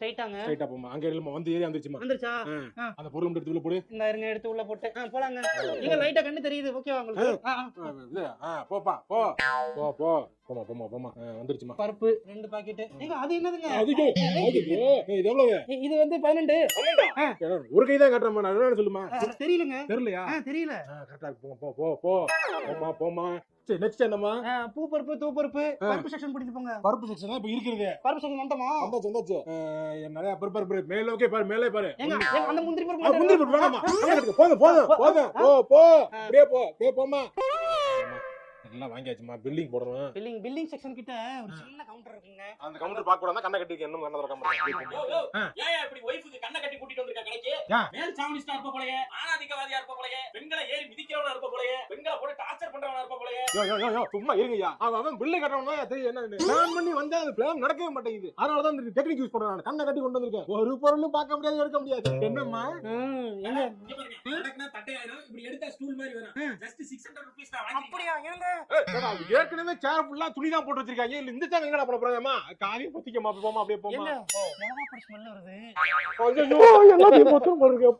ஸ்ட்ரைட்டா போமா. அங்க இல்லமா வந்து ஏறி வந்துருச்சுமா. வந்துருச்சா? அந்த பொருள் மட்டும் எடுத்து உள்ள போடு. இந்த இருங்க எடுத்து உள்ள போட்டு போலாங்க. நீங்க லைட்டா கண்ணு தெரியுது. ஓகேவா உங்களுக்கு? இது போப்பா போ. போ போ. போமா போமா போமா. வந்துருச்சுமா. பருப்பு 2 பாக்கெட். நீங்க அது என்னதுங்க? அதுக்கு இது எவ்வளவு? இது வந்து 12. ஒரு கை தான் கட்டறமா. நான் என்ன சொல்லுமா? தெரியலங்க. தெரியலையா? தெரியல. கரெக்ட்டா போ போ போ போ. போமா போமா. சரி நெக்ஸ்ட் என்னமா? பூ பருப்பு, தூ பருப்பு, பருப்பு செக்ஷன் பிடிச்சு போங்க. பருப்பு செக்ஷன் தான் இப்ப இருக்குது. பருப்பு செக்ஷன் வந்துட்டோமா? வந்தாச்சு. நிறைய பருப்பு மேல ஓகே பாரு மேலே பாரு. ஏங்க அந்த முந்திரி பருப்பு முந்திரி பருப்பு வேணாமா? போங்க போங்க. போ போ. அப்படியே போ. அப்படியே போமா. எல்லாம் வாங்கியாச்சுமா. பில்லிங் போடணும். பில்லிங் செக்ஷன் கிட்ட ஒரு சின்ன கவுண்டர் இருக்குங்க. அந்த கவுண்டர் பாக்க கூடாதா? கண்ணை கட்டிக்க என்ன கண்ணை திறக்க மாட்டேன். ஏன் இப்படி வைஃப்க்கு கண்ணை கட்டி கூட்டிட்டு வந்திருக்க கடைக்கு? மேல் சாவனிஸ்டா இருப்ப போலயே, ஆணாதிக்கவாதியா இருப்ப போலயே, பெண்களை ஏறி மிதிக்கிறவனா இருப்ப போலயே, பெண்களை போட்டு டார்ச்சர் பண்றவனா இருப்ப போலயே. யோ சும்மா இருங்கய்யா. அவன் பில்லை கட்டறவனா தெரியும் என்ன பிளான் பண்ணி வந்தா அது பிளான் நடக்கவே மாட்டேங்குது. அதனால தான் இந்த டெக்னிக் யூஸ் பண்றேன். கண்ணை கட்டி கொண்டு வந்திருக்கேன். ஒரு பொருளும் பார்க்க முடியாது எடுக்க முடியாது. என்னம்மா? எங்க நடக்குனா தட்டையாயிரும். இப்படி எடுத்தா ஸ்டூல் மாதிரி வரும். ஜஸ்ட் 600 ரூபீஸ் தான் வாங்கி. அப்படியா? ஏங்க ஏற்கனவே சேர் ஃபுல்லா துணி தான் போட்டு வச்சிருக்காங்க. இல்ல இந்த சாங்க எங்கடா போட போறாங்கம்மா? காலிய பத்திக்கமா போமா அப்படியே போமா. மிளகா பொடி ஸ்மெல் வருது. ஐயோ எல்லாத்தையும் போட்டு போடுங்க.